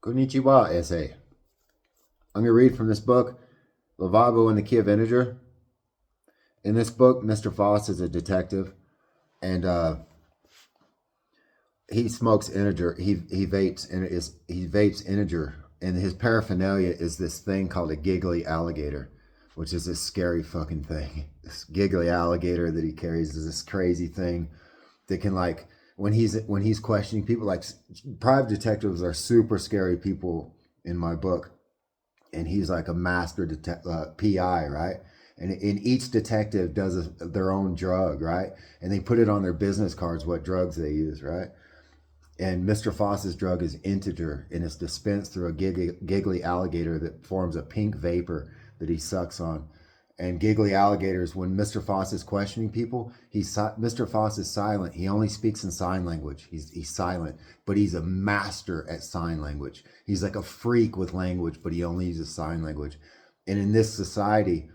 Konnichiwa essay. I'm going to read from this book, Lavabo and the Key of Integer. In this book, Mr. Foss is a detective, and he smokes integer. He vapes integer, and his paraphernalia is this thing called a giggly alligator, which is this scary fucking thing. This giggly alligator that he carries is this crazy thing that can, like, when he's questioning people, like, private detectives are super scary people in my book, and he's like a master PI, right? And each detective does their own drug, right? And they put it on their business cards what drugs they use, right? And Mr. Foss's drug is integer, and it's dispensed through a giggly alligator that forms a pink vapor that he sucks on. And giggly alligators, when Mr. Foss is questioning people, Mr. Foss is silent. He only speaks in sign language. He's silent, but he's a master at sign language. He's like a freak with language, but he only uses sign language. And in this society,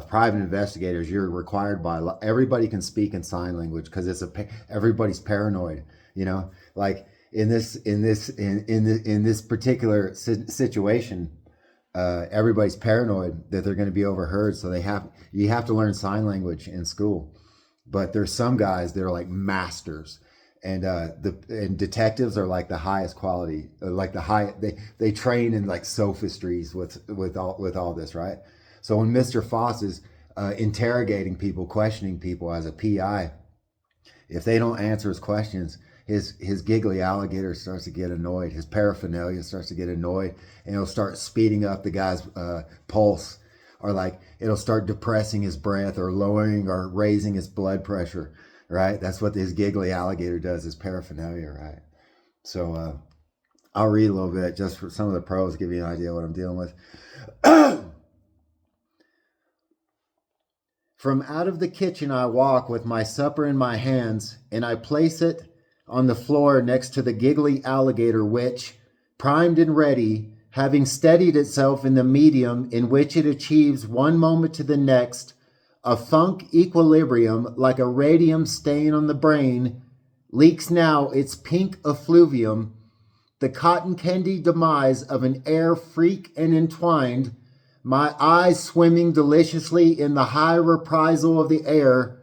private investigators, you're required by law. Everybody can speak in sign language because everybody's paranoid. You know, like in this particular situation. Everybody's paranoid that they're going to be overheard, so you have to learn sign language in school. But there's some guys that are like masters, and detectives are like the highest quality, like they train in like sophistries with all this, right? So when Mr. Foss is interrogating people, questioning people as a PI, if they don't answer his questions, his giggly alligator starts to get annoyed. His paraphernalia starts to get annoyed, and it'll start speeding up the guy's pulse, or like it'll start depressing his breath, or lowering or raising his blood pressure, right? That's what his giggly alligator does, his paraphernalia, right? So I'll read a little bit just for some of the pros, give you an idea what I'm dealing with. From out of the kitchen I walk with my supper in my hands, and I place it on the floor next to the giggly alligator, which, primed and ready, having steadied itself in the medium in which it achieves one moment to the next, a funk equilibrium like a radium stain on the brain, leaks now its pink effluvium, the cotton candy demise of an air freak and entwined, my eyes swimming deliciously in the high reprisal of the air,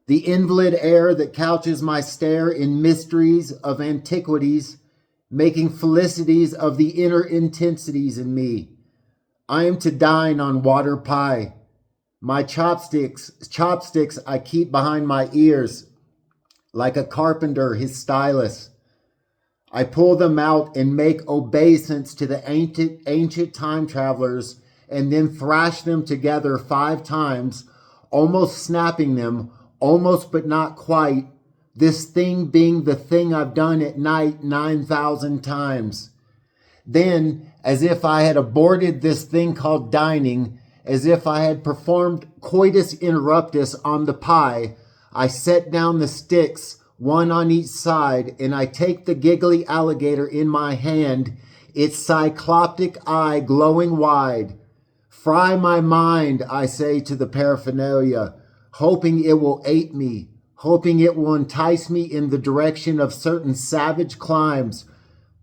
the invalid air that couches my stare in mysteries of antiquities, making felicities of the inner intensities in me. I am to dine on water pie. My chopsticks I keep behind my ears, like a carpenter his stylus. I pull them out and make obeisance to the ancient time travelers, and then thrash them together 5 times, almost snapping them, almost but not quite, this thing being the thing I've done at night 9,000 times. Then, as if I had aborted this thing called dining, as if I had performed coitus interruptus on the pie, I set down the sticks, one on each side, and I take the giggly alligator in my hand, its cycloptic eye glowing wide. Fry my mind, I say to the paraphernalia, hoping it will ape me, hoping it will entice me in the direction of certain savage climes,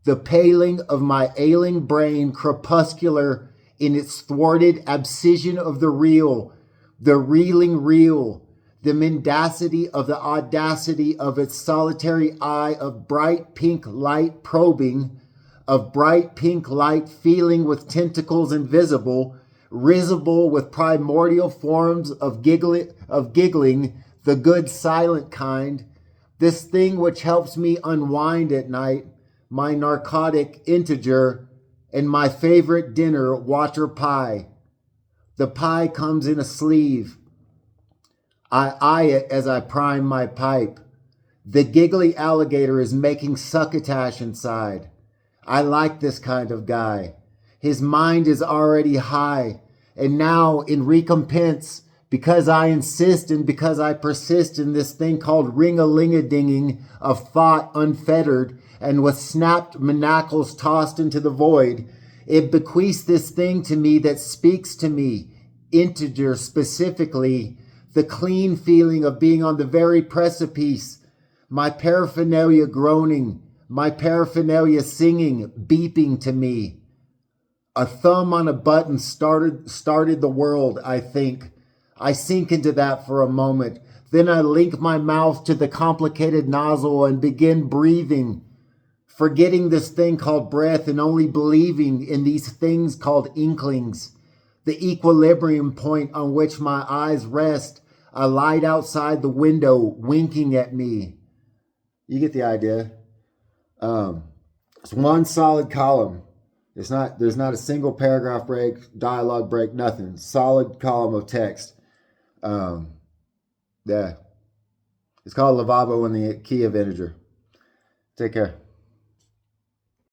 the paling of my ailing brain crepuscular in its thwarted abscission of the real, the reeling real, the mendacity of the audacity of its solitary eye of bright pink light probing, of bright pink light feeling with tentacles invisible, risible with primordial forms of giggling, the good silent kind, this thing which helps me unwind at night, my narcotic integer, and my favorite dinner, water pie. The pie comes in a sleeve. I eye it as I prime my pipe. The giggly alligator is making succotash inside. I like this kind of guy. His mind is already high, and now in recompense, because I insist and because I persist in this thing called ring-a-ling-a-dinging of thought unfettered and with snapped manacles tossed into the void, it bequeaths this thing to me that speaks to me, integer specifically, the clean feeling of being on the very precipice, my paraphernalia groaning, my paraphernalia singing, beeping to me. A thumb on a button started the world, I think. I sink into that for a moment. Then I link my mouth to the complicated nozzle and begin breathing, forgetting this thing called breath and only believing in these things called inklings. The equilibrium point on which my eyes rest, a light outside the window winking at me. You get the idea. It's one solid column. There's not a single paragraph break, dialogue break, nothing. Solid column of text. Yeah. It's called Lavabo in the key of integer. Take care.